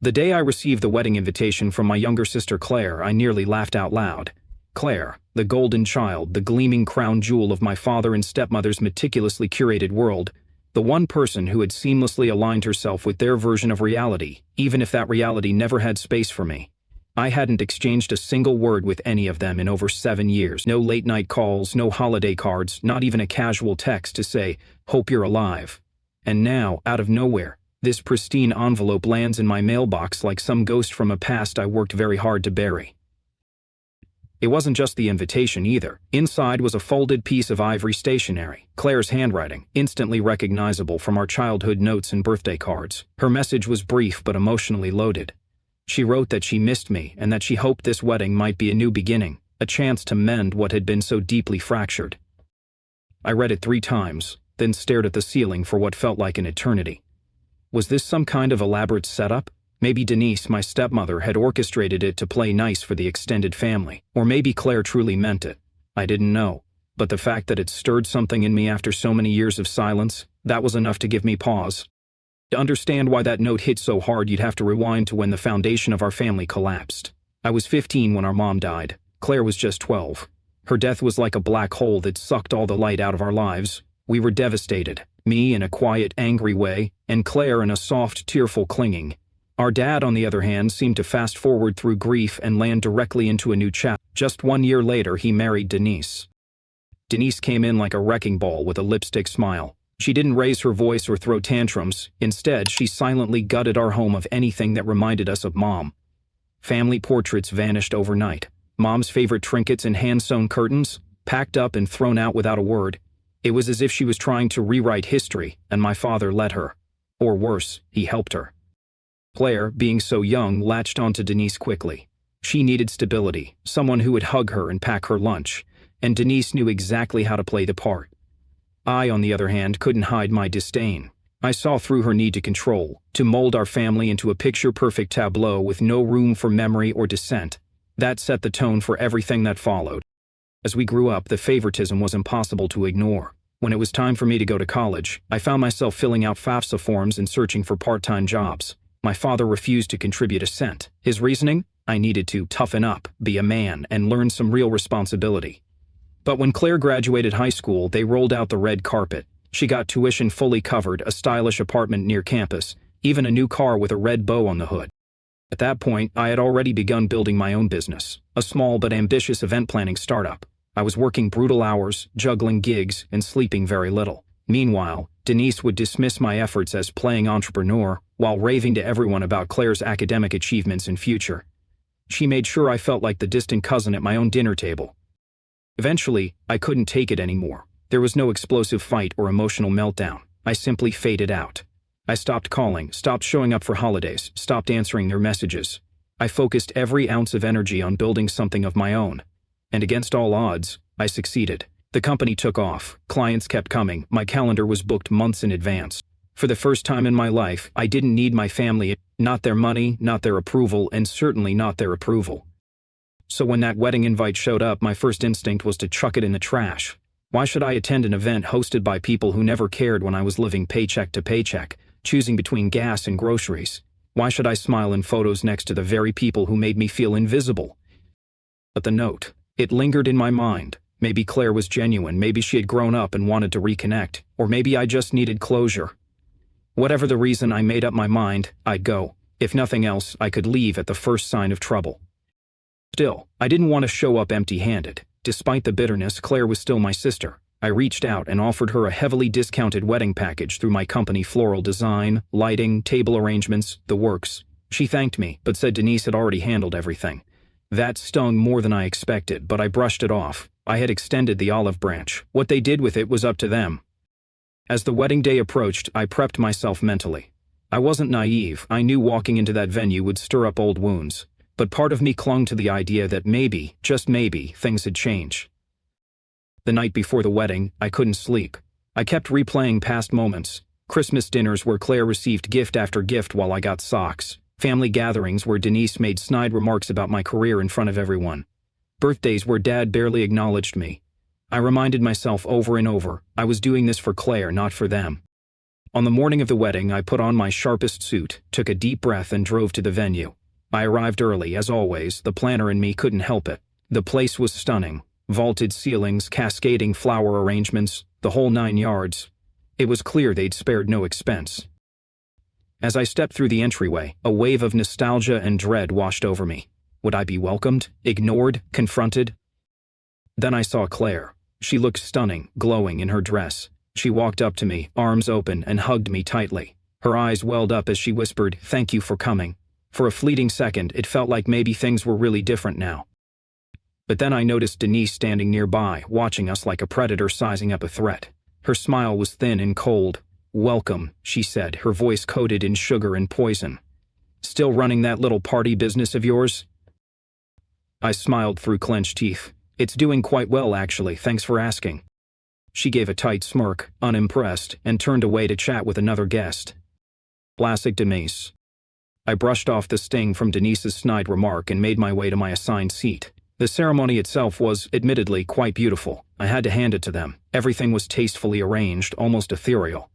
The day I received the wedding invitation from my younger sister Claire, I nearly laughed out loud. Claire, the golden child, the gleaming crown jewel of my father and stepmother's meticulously curated world, the one person who had seamlessly aligned herself with their version of reality, even if that reality never had space for me. I hadn't exchanged a single word with any of them in over 7 years. No late-night calls, no holiday cards, not even a casual text to say, "Hope you're alive." And now, out of nowhere, this pristine envelope lands in my mailbox like some ghost from a past I worked very hard to bury. It wasn't just the invitation either. Inside was a folded piece of ivory stationery, Claire's handwriting, instantly recognizable from our childhood notes and birthday cards. Her message was brief but emotionally loaded. She wrote that she missed me and that she hoped this wedding might be a new beginning, a chance to mend what had been so deeply fractured. I read it 3 times, then stared at the ceiling for what felt like an eternity. Was this some kind of elaborate setup? Maybe Denise, my stepmother, had orchestrated it to play nice for the extended family. Or maybe Claire truly meant it. I didn't know. But the fact that it stirred something in me after so many years of silence, that was enough to give me pause. To understand why that note hit so hard, you'd have to rewind to when the foundation of our family collapsed. I was 15 when our mom died. Claire was just 12. Her death was like a black hole that sucked all the light out of our lives. We were devastated. Me in a quiet, angry way, and Claire in a soft, tearful clinging. Our dad, on the other hand, seemed to fast forward through grief and land directly into a new chapter. Just 1 year later, he married Denise. Denise came in like a wrecking ball with a lipstick smile. She didn't raise her voice or throw tantrums. Instead, she silently gutted our home of anything that reminded us of Mom. Family portraits vanished overnight. Mom's favorite trinkets and hand-sewn curtains, packed up and thrown out without a word. It was as if she was trying to rewrite history, and my father let her. Or worse, he helped her. Claire, being so young, latched onto Denise quickly. She needed stability, someone who would hug her and pack her lunch, and Denise knew exactly how to play the part. I, on the other hand, couldn't hide my disdain. I saw through her need to control, to mold our family into a picture-perfect tableau with no room for memory or dissent. That set the tone for everything that followed. As we grew up, the favoritism was impossible to ignore. When it was time for me to go to college, I found myself filling out FAFSA forms and searching for part-time jobs. My father refused to contribute a cent. His reasoning? I needed to toughen up, be a man, and learn some real responsibility. But when Claire graduated high school, they rolled out the red carpet. She got tuition fully covered, a stylish apartment near campus, even a new car with a red bow on the hood. At that point, I had already begun building my own business, a small but ambitious event planning startup. I was working brutal hours, juggling gigs, and sleeping very little. Meanwhile, Denise would dismiss my efforts as playing entrepreneur, while raving to everyone about Claire's academic achievements and future. She made sure I felt like the distant cousin at my own dinner table. Eventually, I couldn't take it anymore. There was no explosive fight or emotional meltdown. I simply faded out. I stopped calling, stopped showing up for holidays, stopped answering their messages. I focused every ounce of energy on building something of my own. And against all odds, I succeeded. The company took off, clients kept coming, my calendar was booked months in advance. For the first time in my life, I didn't need my family, not their money, not their approval, and certainly not their approval. So when that wedding invite showed up, my first instinct was to chuck it in the trash. Why should I attend an event hosted by people who never cared when I was living paycheck to paycheck, choosing between gas and groceries? Why should I smile in photos next to the very people who made me feel invisible? But the note, it lingered in my mind. Maybe Claire was genuine, maybe she had grown up and wanted to reconnect, or maybe I just needed closure. Whatever the reason, I made up my mind, I'd go. If nothing else, I could leave at the first sign of trouble. Still, I didn't want to show up empty-handed. Despite the bitterness, Claire was still my sister. I reached out and offered her a heavily discounted wedding package through my company: floral design, lighting, table arrangements, the works. She thanked me, but said Denise had already handled everything. That stung more than I expected, but I brushed it off. I had extended the olive branch. What they did with it was up to them. As the wedding day approached, I prepped myself mentally. I wasn't naive. I knew walking into that venue would stir up old wounds. But part of me clung to the idea that maybe, just maybe, things had changed. The night before the wedding, I couldn't sleep. I kept replaying past moments. Christmas dinners where Claire received gift after gift while I got socks. Family gatherings where Denise made snide remarks about my career in front of everyone. Birthdays where Dad barely acknowledged me. I reminded myself over and over, I was doing this for Claire, not for them. On the morning of the wedding, I put on my sharpest suit, took a deep breath, and drove to the venue. I arrived early, as always. The planner in me couldn't help it. The place was stunning. Vaulted ceilings, cascading flower arrangements, the whole 9 yards. It was clear they'd spared no expense. As I stepped through the entryway, a wave of nostalgia and dread washed over me. Would I be welcomed, ignored, confronted? Then I saw Claire. She looked stunning, glowing in her dress. She walked up to me, arms open, and hugged me tightly. Her eyes welled up as she whispered, "Thank you for coming." For a fleeting second, it felt like maybe things were really different now. But then I noticed Denise standing nearby, watching us like a predator sizing up a threat. Her smile was thin and cold. "Welcome," she said, her voice coated in sugar and poison. "Still running that little party business of yours?" I smiled through clenched teeth. "It's doing quite well, actually, thanks for asking." She gave a tight smirk, unimpressed, and turned away to chat with another guest. Classic Denise. I brushed off the sting from Denise's snide remark and made my way to my assigned seat. The ceremony itself was, admittedly, quite beautiful. I had to hand it to them. Everything was tastefully arranged, almost ethereal.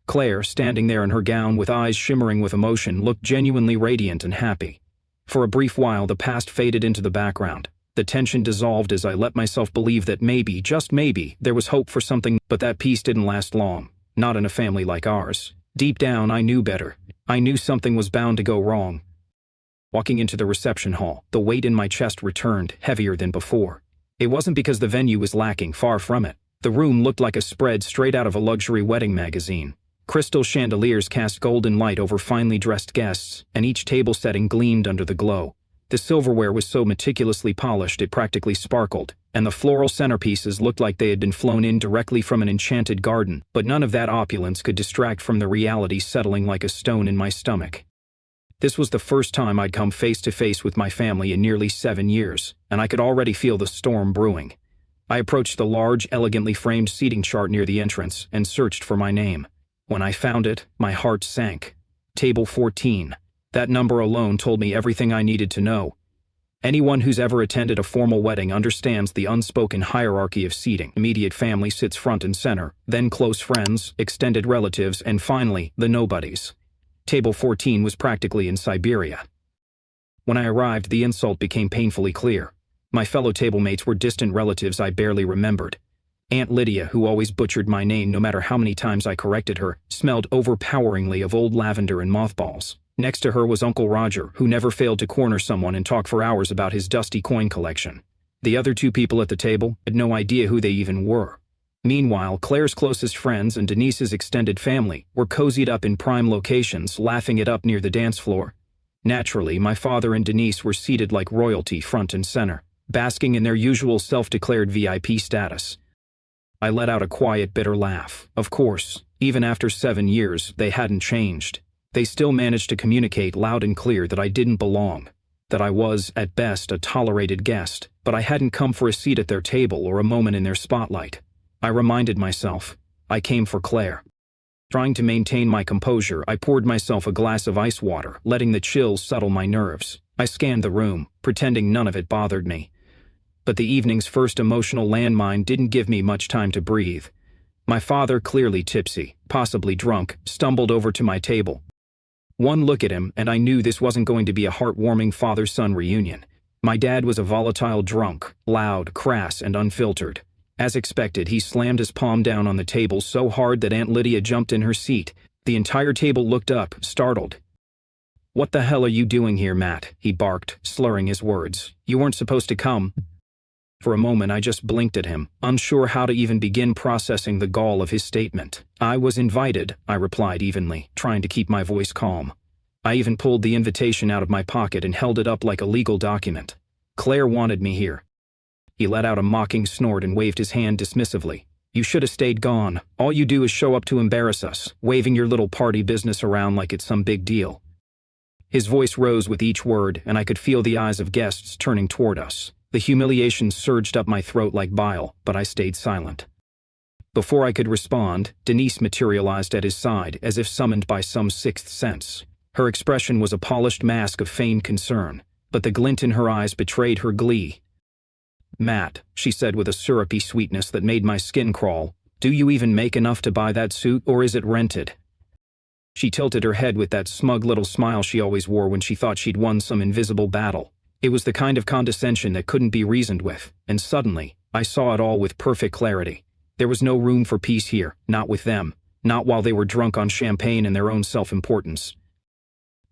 Claire, standing there in her gown with eyes shimmering with emotion, looked genuinely radiant and happy. For a brief while, the past faded into the background. The tension dissolved as I let myself believe that maybe, just maybe, there was hope for something, but that peace didn't last long. Not in a family like ours. Deep down, I knew better. I knew something was bound to go wrong. Walking into the reception hall, the weight in my chest returned, heavier than before. It wasn't because the venue was lacking, far from it. The room looked like a spread straight out of a luxury wedding magazine. Crystal chandeliers cast golden light over finely dressed guests, and each table setting gleamed under the glow. The silverware was so meticulously polished it practically sparkled, and the floral centerpieces looked like they had been flown in directly from an enchanted garden, but none of that opulence could distract from the reality settling like a stone in my stomach. This was the first time I'd come face to face with my family in nearly 7 years, and I could already feel the storm brewing. I approached the large, elegantly framed seating chart near the entrance and searched for my name. When I found it, my heart sank. Table 14. That number alone told me everything I needed to know. Anyone who's ever attended a formal wedding understands the unspoken hierarchy of seating. Immediate family sits front and center, then close friends, extended relatives, and finally, the nobodies. Table 14 was practically in Siberia. When I arrived, the insult became painfully clear. My fellow tablemates were distant relatives I barely remembered. Aunt Lydia, who always butchered my name no matter how many times I corrected her, smelled overpoweringly of old lavender and mothballs. Next to her was Uncle Roger, who never failed to corner someone and talk for hours about his dusty coin collection. The other 2 people at the table had no idea who they even were. Meanwhile, Claire's closest friends and Denise's extended family were cozied up in prime locations, laughing it up near the dance floor. Naturally, my father and Denise were seated like royalty front and center, basking in their usual self-declared VIP status. I let out a quiet, bitter laugh. Of course, even after 7 years, they hadn't changed. They still managed to communicate loud and clear that I didn't belong, that I was, at best, a tolerated guest, but I hadn't come for a seat at their table or a moment in their spotlight. I reminded myself, I came for Claire. Trying to maintain my composure, I poured myself a glass of ice water, letting the chills settle my nerves. I scanned the room, pretending none of it bothered me. But the evening's first emotional landmine didn't give me much time to breathe. My father, clearly tipsy, possibly drunk, stumbled over to my table. One look at him, and I knew this wasn't going to be a heartwarming father-son reunion. My dad was a volatile drunk, loud, crass, and unfiltered. As expected, he slammed his palm down on the table so hard that Aunt Lydia jumped in her seat. The entire table looked up, startled. "What the hell are you doing here, Matt?" he barked, slurring his words. "You weren't supposed to come." For a moment, I just blinked at him, unsure how to even begin processing the gall of his statement. "I was invited," I replied evenly, trying to keep my voice calm. I even pulled the invitation out of my pocket and held it up like a legal document. "Claire wanted me here." He let out a mocking snort and waved his hand dismissively. "You should have stayed gone. All you do is show up to embarrass us, waving your little party business around like it's some big deal." His voice rose with each word, and I could feel the eyes of guests turning toward us. The humiliation surged up my throat like bile, but I stayed silent. Before I could respond, Denise materialized at his side as if summoned by some sixth sense. Her expression was a polished mask of feigned concern, but the glint in her eyes betrayed her glee. "Matt," she said with a syrupy sweetness that made my skin crawl, "do you even make enough to buy that suit, or is it rented?" She tilted her head with that smug little smile she always wore when she thought she'd won some invisible battle. It was the kind of condescension that couldn't be reasoned with, and suddenly, I saw it all with perfect clarity. There was no room for peace here, not with them, not while they were drunk on champagne and their own self-importance.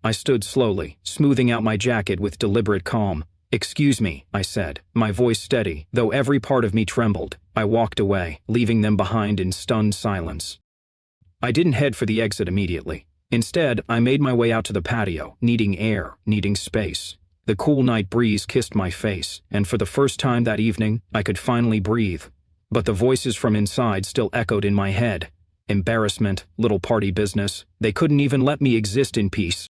I stood slowly, smoothing out my jacket with deliberate calm. "Excuse me," I said, my voice steady, though every part of me trembled. I walked away, leaving them behind in stunned silence. I didn't head for the exit immediately. Instead, I made my way out to the patio, needing air, needing space. The cool night breeze kissed my face, and for the first time that evening, I could finally breathe. But the voices from inside still echoed in my head. Embarrassment, little party business, they couldn't even let me exist in peace.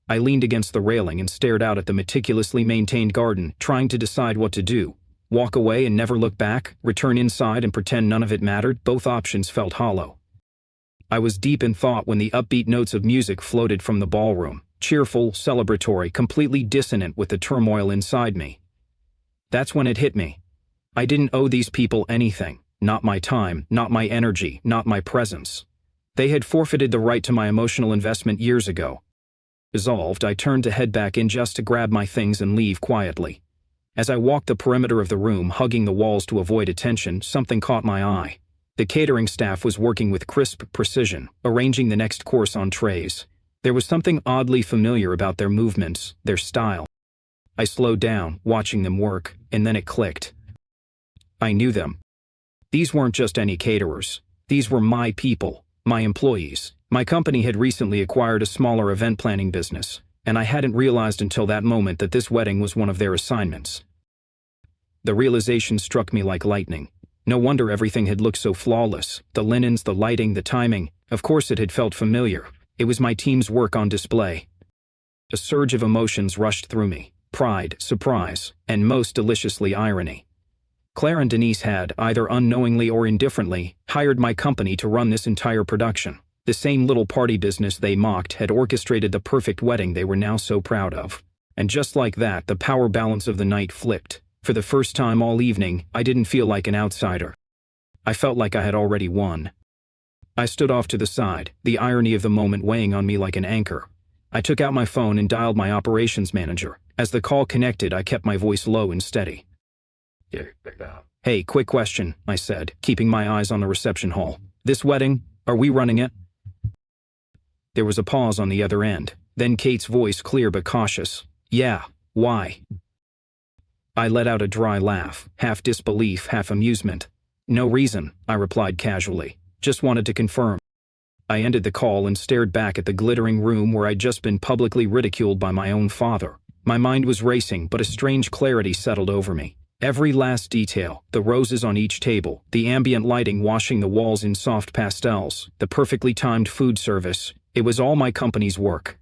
I leaned against the railing and stared out at the meticulously maintained garden, trying to decide what to do. Walk away and never look back, return inside and pretend none of it mattered. Both options felt hollow. I was deep in thought when the upbeat notes of music floated from the ballroom, cheerful, celebratory, completely dissonant with the turmoil inside me. That's when it hit me. I didn't owe these people anything. Not my time, not my energy, not my presence. They had forfeited the right to my emotional investment years ago. Resolved, I turned to head back in just to grab my things and leave quietly. As I walked the perimeter of the room, hugging the walls to avoid attention, something caught my eye. The catering staff was working with crisp precision, arranging the next course on trays. There was something oddly familiar about their movements, their style. I slowed down, watching them work, and then it clicked. I knew them. These weren't just any caterers. These were my people, my employees. My company had recently acquired a smaller event planning business, and I hadn't realized until that moment that this wedding was one of their assignments. The realization struck me like lightning. No wonder everything had looked so flawless. The linens, the lighting, the timing. Of course it had felt familiar. It was my team's work on display. A surge of emotions rushed through me. Pride, surprise, and most deliciously irony. Claire and Denise had, either unknowingly or indifferently, hired my company to run this entire production. The same little party business they mocked had orchestrated the perfect wedding they were now so proud of. And just like that, the power balance of the night flipped. For the first time all evening, I didn't feel like an outsider. I felt like I had already won. I stood off to the side, the irony of the moment weighing on me like an anchor. I took out my phone and dialed my operations manager. As the call connected, I kept my voice low and steady. "Hey, quick question," I said, keeping my eyes on the reception hall. "This wedding, are we running it?" There was a pause on the other end, then Kate's voice clear but cautious. "Yeah, why?" I let out a dry laugh, half disbelief, half amusement. "No reason," I replied casually. "Just wanted to confirm." I ended the call and stared back at the glittering room where I'd just been publicly ridiculed by my own father. My mind was racing, but a strange clarity settled over me. Every last detail, the roses on each table, the ambient lighting washing the walls in soft pastels, the perfectly timed food service, it was all my company's work.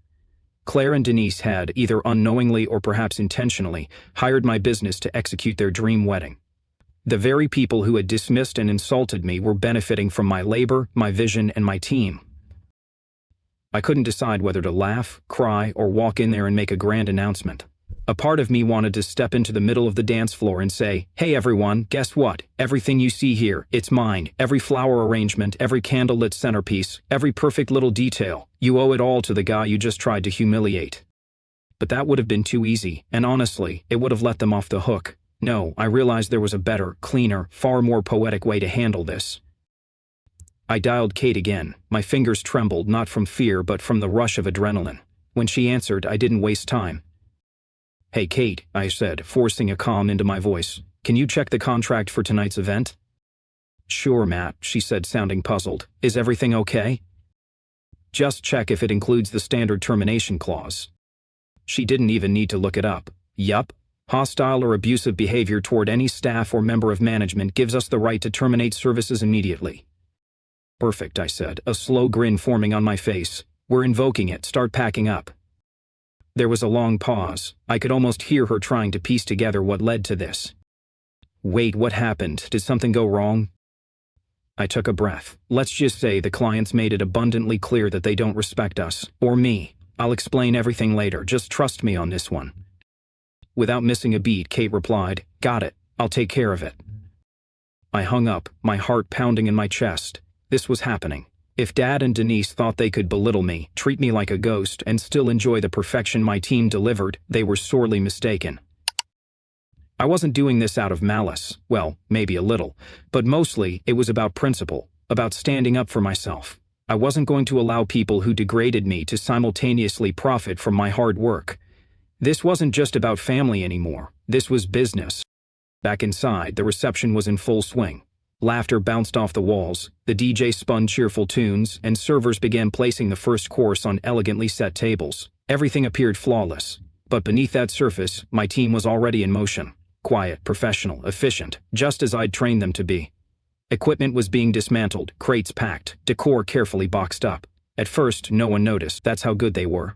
Claire and Denise had, either unknowingly or perhaps intentionally, hired my business to execute their dream wedding. The very people who had dismissed and insulted me were benefiting from my labor, my vision, and my team. I couldn't decide whether to laugh, cry, or walk in there and make a grand announcement. A part of me wanted to step into the middle of the dance floor and say, "Hey everyone, guess what? Everything you see here, it's mine. Every flower arrangement, every candlelit centerpiece, every perfect little detail. You owe it all to the guy you just tried to humiliate." But that would have been too easy, and honestly, it would have let them off the hook. No, I realized there was a better, cleaner, far more poetic way to handle this. I dialed Kate again. My fingers trembled, not from fear but from the rush of adrenaline. When she answered, I didn't waste time. "Hey Kate," I said, forcing a calm into my voice. "Can you check the contract for tonight's event?" "Sure, Matt," she said, sounding puzzled. "Is everything okay?" "Just check if it includes the standard termination clause." She didn't even need to look it up. Yup. Hostile or abusive behavior toward any staff or member of management gives us the right to terminate services immediately. "Perfect," I said, a slow grin forming on my face. "We're invoking it. Start packing up." There was a long pause. I could almost hear her trying to piece together what led to this. "Wait, what happened? Did something go wrong?" I took a breath. "Let's just say the clients made it abundantly clear that they don't respect us, or me. I'll explain everything later, just trust me on this one." Without missing a beat, Kate replied, "Got it. I'll take care of it." I hung up, my heart pounding in my chest. This was happening. If Dad and Denise thought they could belittle me, treat me like a ghost, and still enjoy the perfection my team delivered, they were sorely mistaken. I wasn't doing this out of malice, well, maybe a little, but mostly it was about principle, about standing up for myself. I wasn't going to allow people who degraded me to simultaneously profit from my hard work. This wasn't just about family anymore, this was business. Back inside, the reception was in full swing. Laughter bounced off the walls, the DJ spun cheerful tunes, and servers began placing the first course on elegantly set tables. Everything appeared flawless. But beneath that surface, my team was already in motion. Quiet, professional, efficient, just as I'd trained them to be. Equipment was being dismantled, crates packed, decor carefully boxed up. At first, no one noticed, that's how good they were.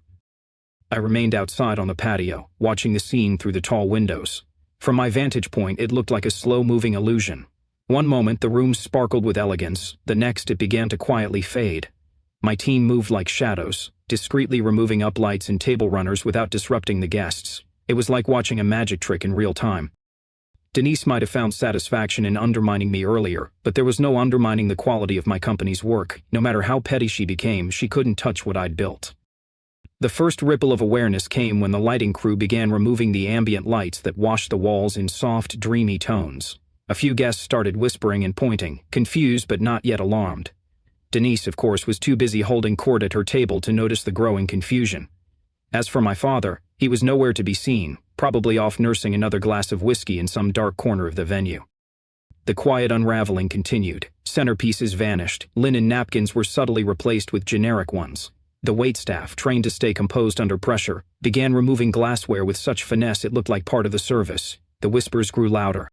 I remained outside on the patio, watching the scene through the tall windows. From my vantage point, it looked like a slow-moving illusion. One moment the room sparkled with elegance, the next it began to quietly fade. My team moved like shadows, discreetly removing uplights and table runners without disrupting the guests. It was like watching a magic trick in real time. Denise might have found satisfaction in undermining me earlier, but there was no undermining the quality of my company's work. No matter how petty she became, she couldn't touch what I'd built. The first ripple of awareness came when the lighting crew began removing the ambient lights that washed the walls in soft, dreamy tones. A few guests started whispering and pointing, confused but not yet alarmed. Denise, of course, was too busy holding court at her table to notice the growing confusion. As for my father, he was nowhere to be seen, probably off nursing another glass of whiskey in some dark corner of the venue. The quiet unraveling continued. Centerpieces vanished, linen napkins were subtly replaced with generic ones. The waitstaff, trained to stay composed under pressure, began removing glassware with such finesse it looked like part of the service. The whispers grew louder.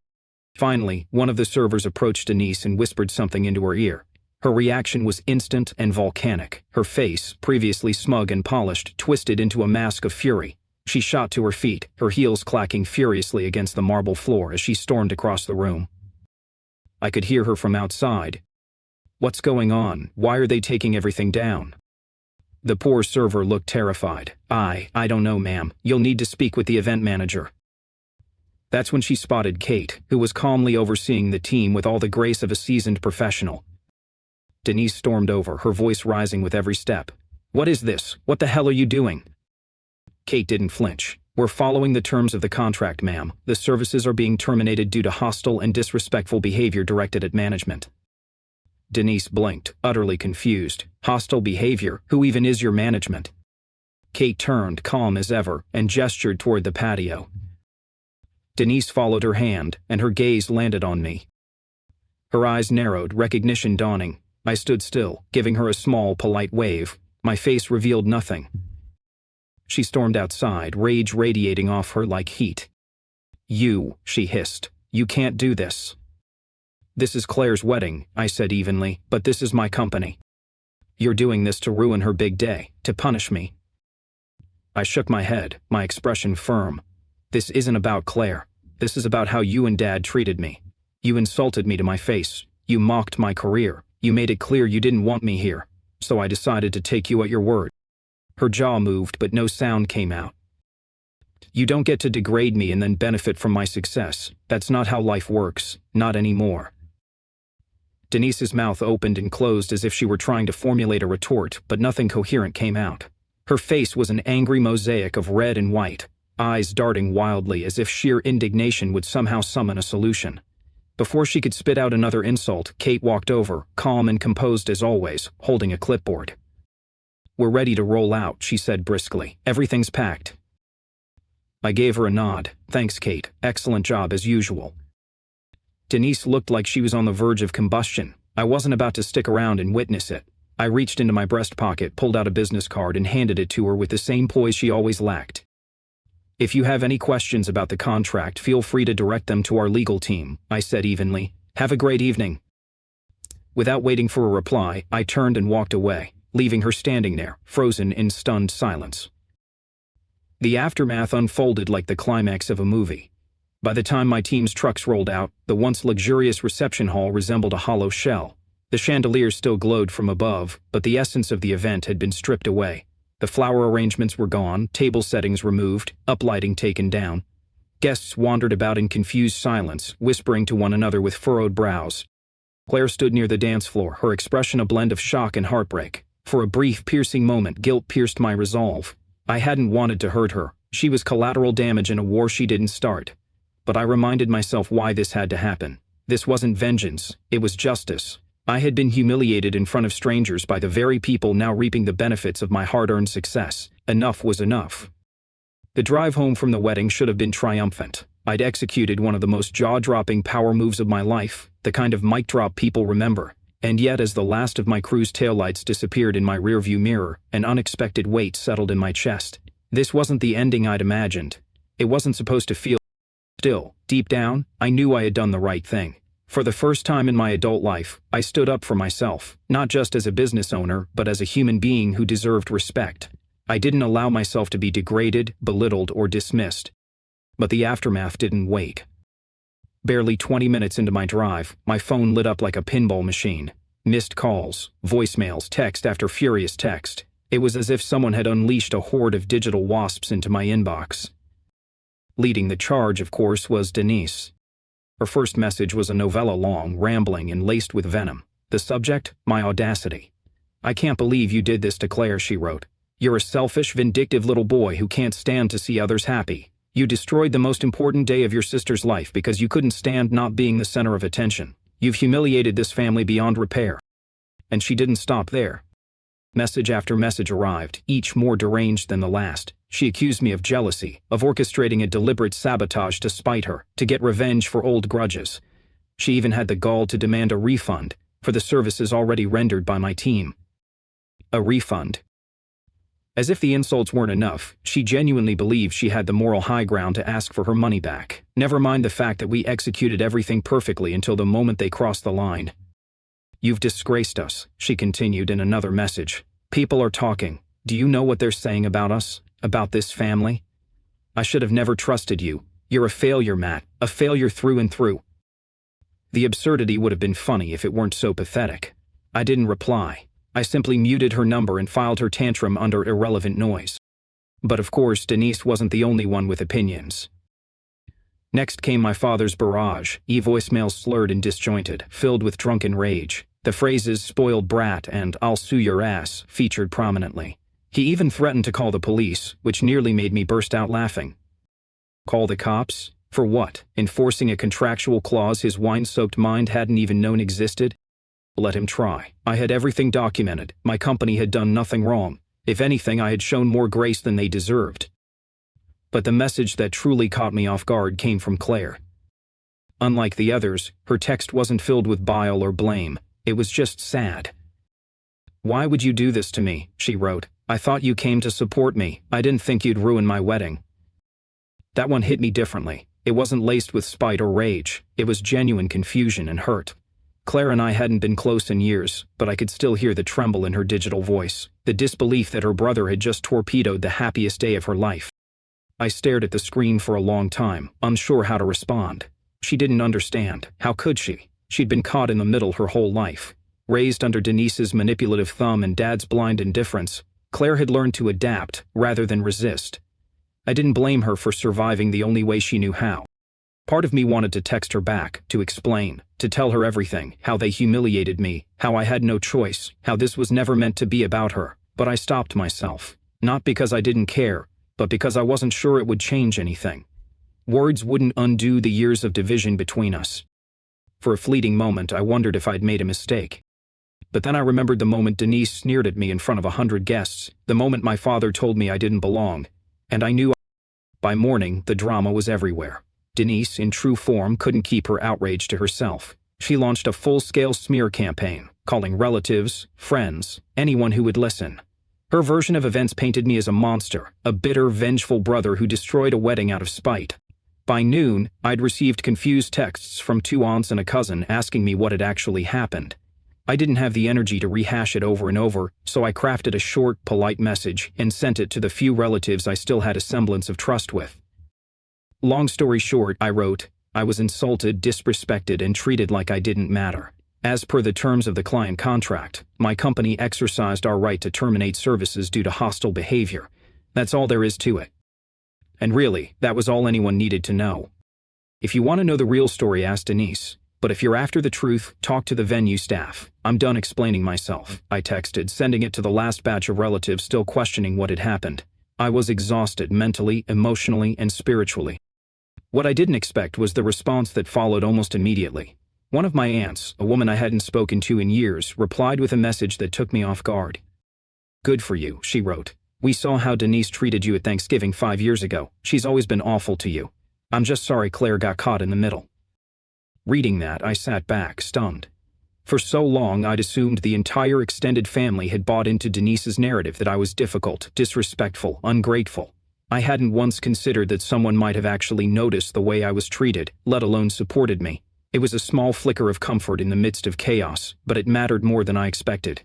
Finally, one of the servers approached Denise and whispered something into her ear. Her reaction was instant and volcanic. Her face, previously smug and polished, twisted into a mask of fury. She shot to her feet, her heels clacking furiously against the marble floor as she stormed across the room. I could hear her from outside. "What's going on? Why are they taking everything down?" The poor server looked terrified. I don't know, ma'am. You'll need to speak with the event manager." That's when she spotted Kate, who was calmly overseeing the team with all the grace of a seasoned professional. Denise stormed over, her voice rising with every step. "What is this? What the hell are you doing?" Kate didn't flinch. "We're following the terms of the contract, ma'am. The services are being terminated due to hostile and disrespectful behavior directed at management." Denise blinked, utterly confused. "Hostile behavior? Who even is your management?" Kate turned, calm as ever, and gestured toward the patio. Denise followed her hand, and her gaze landed on me. Her eyes narrowed, recognition dawning. I stood still, giving her a small, polite wave. My face revealed nothing. She stormed outside, rage radiating off her like heat. "You," she hissed. "You can't do this." "This is Claire's wedding," I said evenly, "but this is my company. You're doing this to ruin her big day, to punish me." I shook my head, my expression firm. "This isn't about Claire. This is about how you and Dad treated me. You insulted me to my face. You mocked my career. You made it clear you didn't want me here. So I decided to take you at your word." Her jaw moved, but no sound came out. "You don't get to degrade me and then benefit from my success. That's not how life works. Not anymore." Denise's mouth opened and closed as if she were trying to formulate a retort, but nothing coherent came out. Her face was an angry mosaic of red and white, eyes darting wildly as if sheer indignation would somehow summon a solution. Before she could spit out another insult, Kate walked over, calm and composed as always, holding a clipboard. "We're ready to roll out," she said briskly. "Everything's packed." I gave her a nod. "Thanks, Kate. Excellent job as usual." Denise looked like she was on the verge of combustion. I wasn't about to stick around and witness it. I reached into my breast pocket, pulled out a business card, and handed it to her with the same poise she always lacked. "If you have any questions about the contract, feel free to direct them to our legal team," I said evenly. "Have a great evening." Without waiting for a reply, I turned and walked away, leaving her standing there, frozen in stunned silence. The aftermath unfolded like the climax of a movie. By the time my team's trucks rolled out, the once luxurious reception hall resembled a hollow shell. The chandeliers still glowed from above, but the essence of the event had been stripped away. The flower arrangements were gone, table settings removed, uplighting taken down. Guests wandered about in confused silence, whispering to one another with furrowed brows. Claire stood near the dance floor, her expression a blend of shock and heartbreak. For a brief, piercing moment, guilt pierced my resolve. I hadn't wanted to hurt her. She was collateral damage in a war she didn't start. But I reminded myself why this had to happen. This wasn't vengeance, it was justice. I had been humiliated in front of strangers by the very people now reaping the benefits of my hard-earned success. Enough was enough. The drive home from the wedding should have been triumphant. I'd executed one of the most jaw-dropping power moves of my life, the kind of mic drop people remember. And yet, as the last of my crew's taillights disappeared in my rearview mirror, an unexpected weight settled in my chest. This wasn't the ending I'd imagined. It wasn't supposed to feel. Still, deep down, I knew I had done the right thing. For the first time in my adult life, I stood up for myself, not just as a business owner, but as a human being who deserved respect. I didn't allow myself to be degraded, belittled, or dismissed. But the aftermath didn't wait. Barely 20 minutes into my drive, my phone lit up like a pinball machine. Missed calls, voicemails, text after furious text. It was as if someone had unleashed a horde of digital wasps into my inbox. Leading the charge, of course, was Denise. Her first message was a novella long, rambling, and laced with venom. The subject, my audacity. "I can't believe you did this to Claire," she wrote. "You're a selfish, vindictive little boy who can't stand to see others happy. You destroyed the most important day of your sister's life because you couldn't stand not being the center of attention. You've humiliated this family beyond repair." And she didn't stop there. Message after message arrived, each more deranged than the last. She accused me of jealousy, of orchestrating a deliberate sabotage to spite her, to get revenge for old grudges. She even had the gall to demand a refund for the services already rendered by my team. A refund. As if the insults weren't enough, she genuinely believed she had the moral high ground to ask for her money back. Never mind the fact that we executed everything perfectly until the moment they crossed the line. "You've disgraced us," she continued in another message. "People are talking. Do you know what they're saying about us? About this family? I should have never trusted you. You're a failure, Matt. A failure through and through." The absurdity would have been funny if it weren't so pathetic. I didn't reply. I simply muted her number and filed her tantrum under irrelevant noise. But of course, Denise wasn't the only one with opinions. Next came my father's barrage, voicemails slurred and disjointed, filled with drunken rage. The phrases "spoiled brat" and "I'll sue your ass" featured prominently. He even threatened to call the police, which nearly made me burst out laughing. Call the cops? For what? Enforcing a contractual clause his wine-soaked mind hadn't even known existed? Let him try. I had everything documented. My company had done nothing wrong. If anything, I had shown more grace than they deserved. But the message that truly caught me off guard came from Claire. Unlike the others, her text wasn't filled with bile or blame. It was just sad. "Why would you do this to me?" she wrote. "I thought you came to support me. I didn't think you'd ruin my wedding." That one hit me differently. It wasn't laced with spite or rage. It was genuine confusion and hurt. Claire and I hadn't been close in years, but I could still hear the tremble in her digital voice, the disbelief that her brother had just torpedoed the happiest day of her life. I stared at the screen for a long time, unsure how to respond. She didn't understand. How could she? She'd been caught in the middle her whole life. Raised under Denise's manipulative thumb and Dad's blind indifference, Claire had learned to adapt rather than resist. I didn't blame her for surviving the only way she knew how. Part of me wanted to text her back, to explain, to tell her everything, how they humiliated me, how I had no choice, how this was never meant to be about her. But I stopped myself. Not because I didn't care, but because I wasn't sure it would change anything. Words wouldn't undo the years of division between us. For a fleeting moment, I wondered if I'd made a mistake. But then I remembered the moment Denise sneered at me in front of 100 guests, the moment my father told me I didn't belong. And I knew. By morning, the drama was everywhere. Denise, in true form, couldn't keep her outrage to herself. She launched a full-scale smear campaign, calling relatives, friends, anyone who would listen. Her version of events painted me as a monster, a bitter, vengeful brother who destroyed a wedding out of spite. By noon, I'd received confused texts from 2 aunts and a cousin asking me what had actually happened. I didn't have the energy to rehash it over and over, so I crafted a short, polite message and sent it to the few relatives I still had a semblance of trust with. Long story short, I wrote, I was insulted, disrespected, and treated like I didn't matter. As per the terms of the client contract, my company exercised our right to terminate services due to hostile behavior. That's all there is to it. And really, that was all anyone needed to know. If you want to know the real story, ask Denise. But if you're after the truth, talk to the venue staff. I'm done explaining myself, I texted, sending it to the last batch of relatives still questioning what had happened. I was exhausted mentally, emotionally, and spiritually. What I didn't expect was the response that followed almost immediately. One of my aunts, a woman I hadn't spoken to in years, replied with a message that took me off guard. "Good for you," she wrote. "We saw how Denise treated you at Thanksgiving 5 years ago. She's always been awful to you. I'm just sorry Claire got caught in the middle." Reading that, I sat back, stunned. For so long, I'd assumed the entire extended family had bought into Denise's narrative that I was difficult, disrespectful, ungrateful. I hadn't once considered that someone might have actually noticed the way I was treated, let alone supported me. It was a small flicker of comfort in the midst of chaos, but it mattered more than I expected.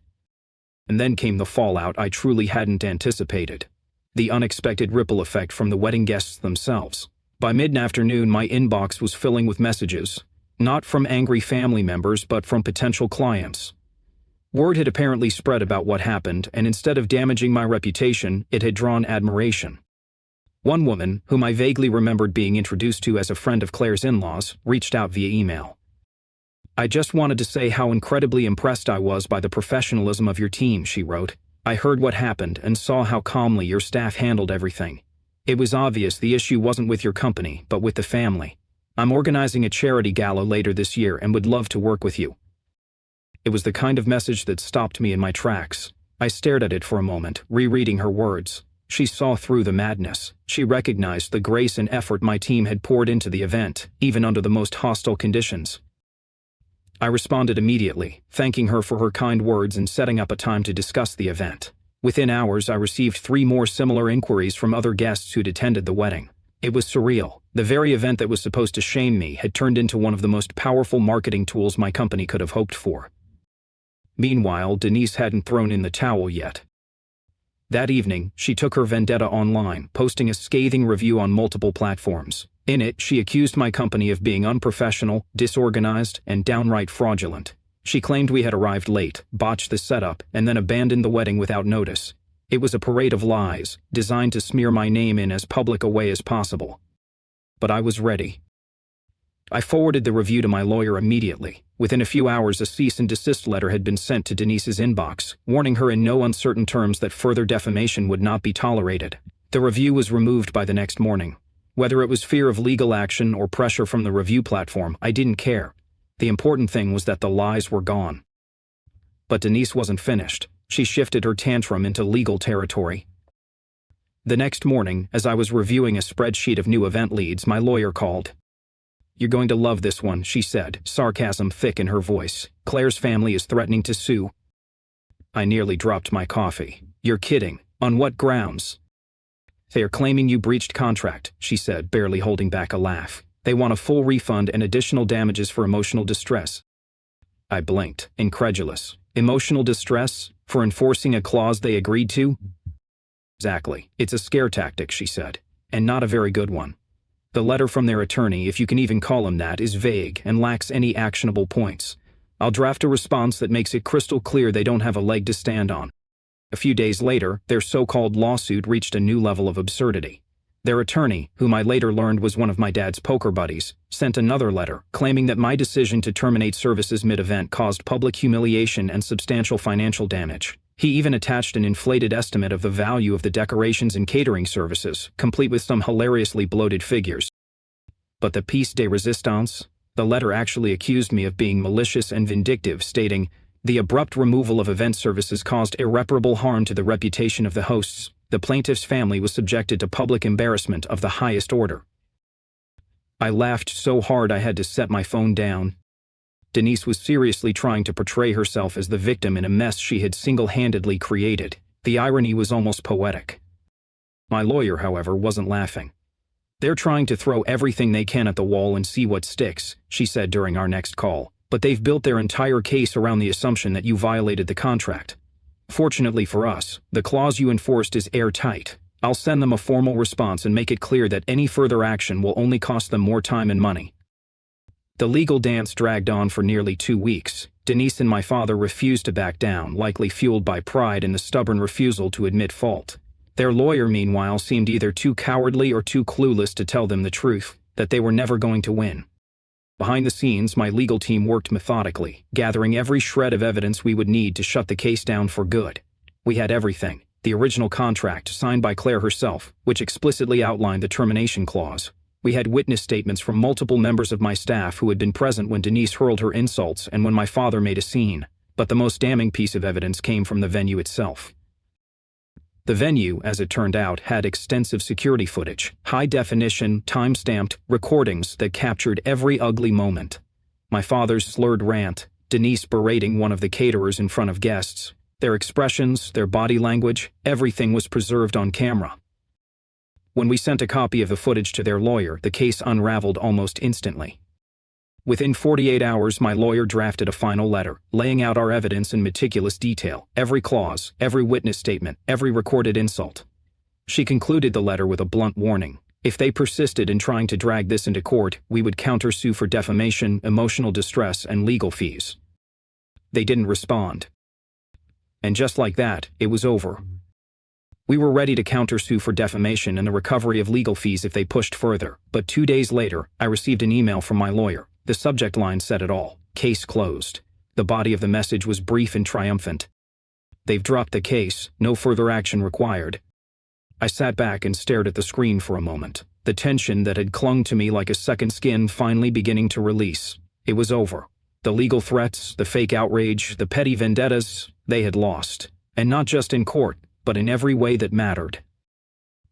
And then came the fallout I truly hadn't anticipated. The unexpected ripple effect from the wedding guests themselves. By mid-afternoon, my inbox was filling with messages. Not from angry family members, but from potential clients. Word had apparently spread about what happened, and instead of damaging my reputation, it had drawn admiration. One woman, whom I vaguely remembered being introduced to as a friend of Claire's in-laws, reached out via email. "I just wanted to say how incredibly impressed I was by the professionalism of your team," she wrote. "I heard what happened and saw how calmly your staff handled everything. It was obvious the issue wasn't with your company, but with the family. I'm organizing a charity gala later this year and would love to work with you." It was the kind of message that stopped me in my tracks. I stared at it for a moment, rereading her words. She saw through the madness. She recognized the grace and effort my team had poured into the event, even under the most hostile conditions. I responded immediately, thanking her for her kind words and setting up a time to discuss the event. Within hours, I received 3 more similar inquiries from other guests who'd attended the wedding. It was surreal. The very event that was supposed to shame me had turned into one of the most powerful marketing tools my company could have hoped for. Meanwhile, Denise hadn't thrown in the towel yet. That evening, she took her vendetta online, posting a scathing review on multiple platforms. In it, she accused my company of being unprofessional, disorganized, and downright fraudulent. She claimed we had arrived late, botched the setup, and then abandoned the wedding without notice. It was a parade of lies, designed to smear my name in as public a way as possible. But I was ready. I forwarded the review to my lawyer immediately. Within a few hours, a cease and desist letter had been sent to Denise's inbox, warning her in no uncertain terms that further defamation would not be tolerated. The review was removed by the next morning. Whether it was fear of legal action or pressure from the review platform, I didn't care. The important thing was that the lies were gone. But Denise wasn't finished. She shifted her tantrum into legal territory. The next morning, as I was reviewing a spreadsheet of new event leads, my lawyer called. "You're going to love this one," she said, sarcasm thick in her voice. "Claire's family is threatening to sue." I nearly dropped my coffee. "You're kidding. On what grounds?" "They are claiming you breached contract," she said, barely holding back a laugh. "They want a full refund and additional damages for emotional distress." I blinked, incredulous. Emotional distress? For enforcing a clause they agreed to? "Exactly. It's a scare tactic," she said. "And not a very good one. The letter from their attorney, if you can even call him that, is vague and lacks any actionable points. I'll draft a response that makes it crystal clear they don't have a leg to stand on." A few days later, their so-called lawsuit reached a new level of absurdity. Their attorney, whom I later learned was one of my dad's poker buddies, sent another letter claiming that my decision to terminate services mid-event caused public humiliation and substantial financial damage. He even attached an inflated estimate of the value of the decorations and catering services, complete with some hilariously bloated figures. But the piece de resistance? The letter actually accused me of being malicious and vindictive, stating, "The abrupt removal of event services caused irreparable harm to the reputation of the hosts. The plaintiff's family was subjected to public embarrassment of the highest order." I laughed so hard I had to set my phone down. Denise was seriously trying to portray herself as the victim in a mess she had single-handedly created. The irony was almost poetic. My lawyer, however, wasn't laughing. "They're trying to throw everything they can at the wall and see what sticks," she said during our next call. "But they've built their entire case around the assumption that you violated the contract. Fortunately for us, the clause you enforced is airtight. I'll send them a formal response and make it clear that any further action will only cost them more time and money." The legal dance dragged on for nearly 2 weeks. Denise and my father refused to back down, likely fueled by pride and the stubborn refusal to admit fault. Their lawyer, meanwhile, seemed either too cowardly or too clueless to tell them the truth, that they were never going to win. Behind the scenes, my legal team worked methodically, gathering every shred of evidence we would need to shut the case down for good. We had everything. The original contract, signed by Claire herself, which explicitly outlined the termination clause. We had witness statements from multiple members of my staff who had been present when Denise hurled her insults and when my father made a scene. But the most damning piece of evidence came from the venue itself. The venue, as it turned out, had extensive security footage, high-definition, time-stamped recordings that captured every ugly moment. My father's slurred rant, Denise berating one of the caterers in front of guests, their expressions, their body language, everything was preserved on camera. When we sent a copy of the footage to their lawyer, the case unraveled almost instantly. Within 48 hours, my lawyer drafted a final letter, laying out our evidence in meticulous detail, every clause, every witness statement, every recorded insult. She concluded the letter with a blunt warning. If they persisted in trying to drag this into court, we would countersue for defamation, emotional distress, and legal fees. They didn't respond. And just like that, it was over. We were ready to countersue for defamation and the recovery of legal fees if they pushed further, but 2 days later, I received an email from my lawyer. The subject line said it all. Case closed. The body of the message was brief and triumphant. They've dropped the case, no further action required. I sat back and stared at the screen for a moment, the tension that had clung to me like a second skin finally beginning to release. It was over. The legal threats, the fake outrage, the petty vendettas, they had lost. And not just in court, but in every way that mattered.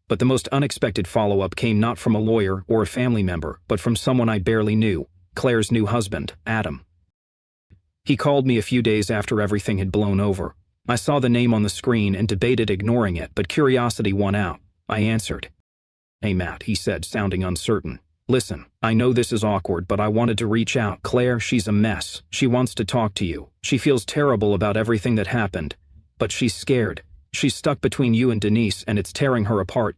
But the most unexpected follow-up came not from a lawyer or a family member, but from someone I barely knew. Claire's new husband, Adam. He called me a few days after everything had blown over. I saw the name on the screen and debated ignoring it, but curiosity won out. I answered. "Hey Matt," he said, sounding uncertain. "Listen, I know this is awkward, but I wanted to reach out. Claire, she's a mess. She wants to talk to you. She feels terrible about everything that happened. But she's scared. She's stuck between you and Denise, and it's tearing her apart."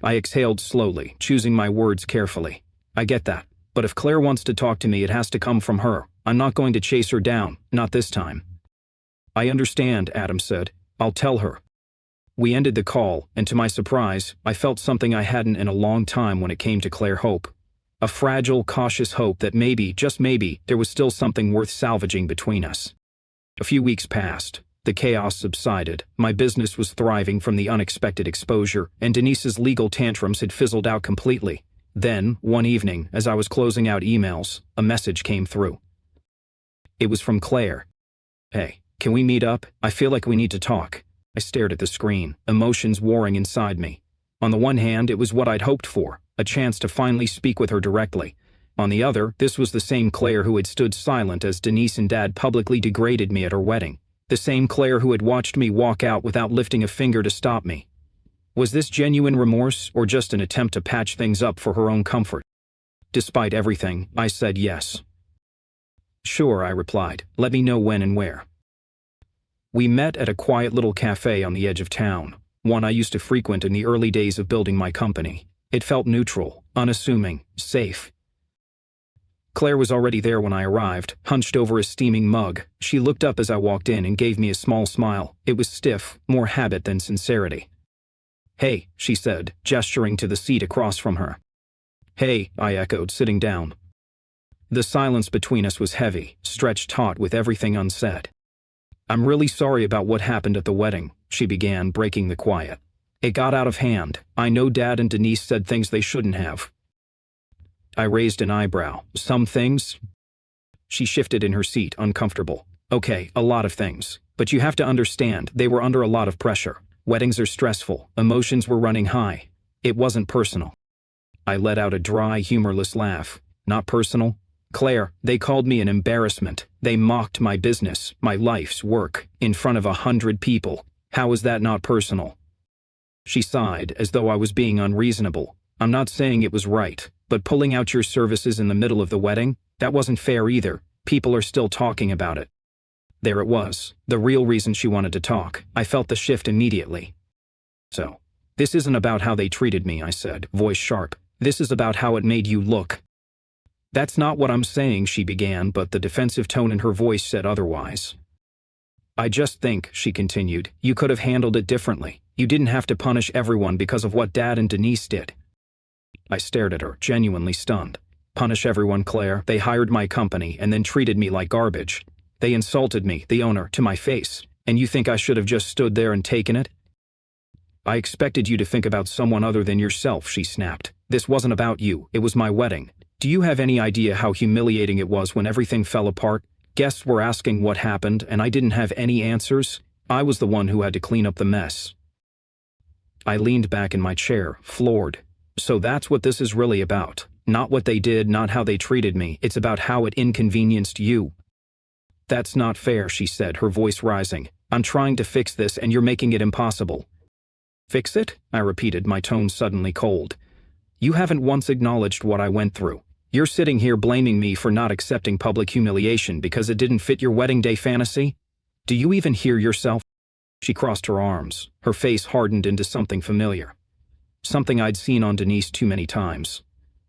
I exhaled slowly, choosing my words carefully. "I get that. But if Claire wants to talk to me, it has to come from her. I'm not going to chase her down, not this time." "I understand," Adam said. "I'll tell her." We ended the call, and to my surprise, I felt something I hadn't in a long time when it came to Claire Hope. A fragile, cautious hope that maybe, just maybe, there was still something worth salvaging between us. A few weeks passed. The chaos subsided. My business was thriving from the unexpected exposure, and Denise's legal tantrums had fizzled out completely. Then, one evening, as I was closing out emails, a message came through. It was from Claire. "Hey, can we meet up? I feel like we need to talk." I stared at the screen, emotions warring inside me. On the one hand, it was what I'd hoped for, a chance to finally speak with her directly. On the other, this was the same Claire who had stood silent as Denise and Dad publicly degraded me at her wedding. The same Claire who had watched me walk out without lifting a finger to stop me. Was this genuine remorse, or just an attempt to patch things up for her own comfort? Despite everything, I said yes. "Sure," I replied. "Let me know when and where." We met at a quiet little cafe on the edge of town, one I used to frequent in the early days of building my company. It felt neutral, unassuming, safe. Claire was already there when I arrived, hunched over a steaming mug. She looked up as I walked in and gave me a small smile. It was stiff, more habit than sincerity. "Hey," she said, gesturing to the seat across from her. "Hey," I echoed, sitting down. The silence between us was heavy, stretched taut with everything unsaid. "I'm really sorry about what happened at the wedding," she began, breaking the quiet. "It got out of hand. I know Dad and Denise said things they shouldn't have." I raised an eyebrow. "Some things?" She shifted in her seat, uncomfortable. "Okay, a lot of things. But you have to understand, they were under a lot of pressure. Weddings are stressful. Emotions were running high. It wasn't personal." I let out a dry, humorless laugh. "Not personal? Claire, they called me an embarrassment. They mocked my business, my life's work, in front of 100 people. How is that not personal?" She sighed, as though I was being unreasonable. "I'm not saying it was right, but pulling out your services in the middle of the wedding? That wasn't fair either. People are still talking about it." There it was, the real reason she wanted to talk. I felt the shift immediately. "So, this isn't about how they treated me," I said, voice sharp. "This is about how it made you look." "That's not what I'm saying," she began, but the defensive tone in her voice said otherwise. "I just think," she continued, "you could have handled it differently. You didn't have to punish everyone because of what Dad and Denise did." I stared at her, genuinely stunned. Punish everyone, Claire. They hired my company and then treated me like garbage. They insulted me, the owner, to my face. And you think I should have just stood there and taken it? I expected you to think about someone other than yourself, she snapped. This wasn't about you, it was my wedding. Do you have any idea how humiliating it was when everything fell apart? Guests were asking what happened, and I didn't have any answers. I was the one who had to clean up the mess. I leaned back in my chair, floored. So that's what this is really about. Not what they did, not how they treated me. It's about how it inconvenienced you. That's not fair, she said, her voice rising. I'm trying to fix this, and you're making it impossible. Fix it? I repeated, my tone suddenly cold. You haven't once acknowledged what I went through. You're sitting here blaming me for not accepting public humiliation because it didn't fit your wedding day fantasy? Do you even hear yourself? She crossed her arms. Her face hardened into something familiar. Something I'd seen on Denise too many times.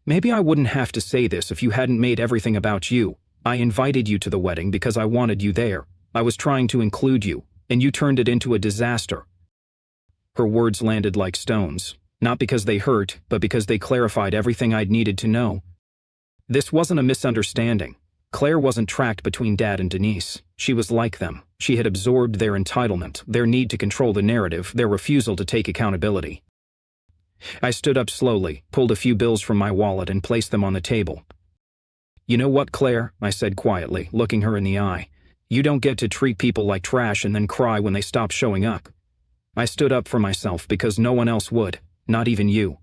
Maybe I wouldn't have to say this if you hadn't made everything about you. I invited you to the wedding because I wanted you there. I was trying to include you, and you turned it into a disaster. Her words landed like stones, not because they hurt, but because they clarified everything I'd needed to know. This wasn't a misunderstanding. Claire wasn't tracked between Dad and Denise. She was like them. She had absorbed their entitlement, their need to control the narrative, their refusal to take accountability. I stood up slowly, pulled a few bills from my wallet and placed them on the table. You know what, Claire? I said quietly, looking her in the eye. You don't get to treat people like trash and then cry when they stop showing up. I stood up for myself because no one else would, not even you.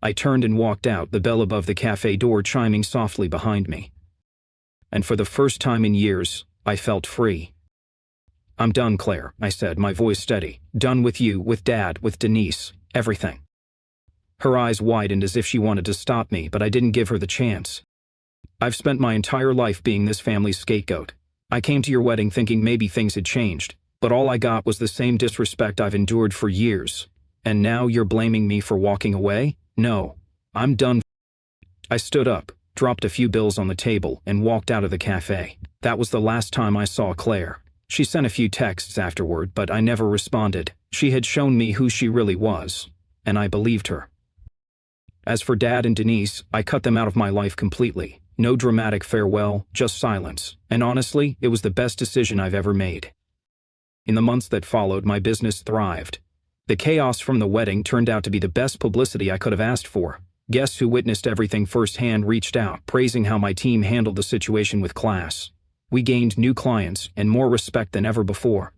I turned and walked out, the bell above the cafe door chiming softly behind me. And for the first time in years, I felt free. I'm done, Claire, I said, my voice steady. Done with you, with Dad, with Denise, everything. Her eyes widened as if she wanted to stop me, but I didn't give her the chance. I've spent my entire life being this family's scapegoat. I came to your wedding thinking maybe things had changed, but all I got was the same disrespect I've endured for years. And now you're blaming me for walking away? No, I'm done. I stood up, dropped a few bills on the table, and walked out of the cafe. That was the last time I saw Claire. She sent a few texts afterward, but I never responded. She had shown me who she really was, and I believed her. As for Dad and Denise, I cut them out of my life completely. No dramatic farewell, just silence. And honestly, it was the best decision I've ever made. In the months that followed, my business thrived. The chaos from the wedding turned out to be the best publicity I could have asked for. Guests who witnessed everything firsthand reached out, praising how my team handled the situation with class. We gained new clients and more respect than ever before.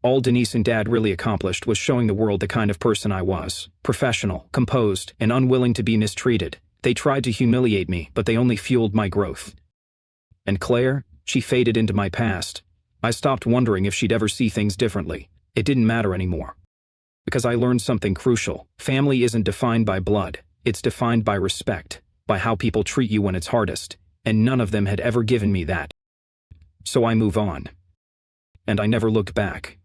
All Denise and Dad really accomplished was showing the world the kind of person I was. Professional, composed, and unwilling to be mistreated. They tried to humiliate me, but they only fueled my growth. And Claire, she faded into my past. I stopped wondering if she'd ever see things differently. It didn't matter anymore. Because I learned something crucial. Family isn't defined by blood. It's defined by respect, by how people treat you when it's hardest. And none of them had ever given me that. So I move on. And I never looked back.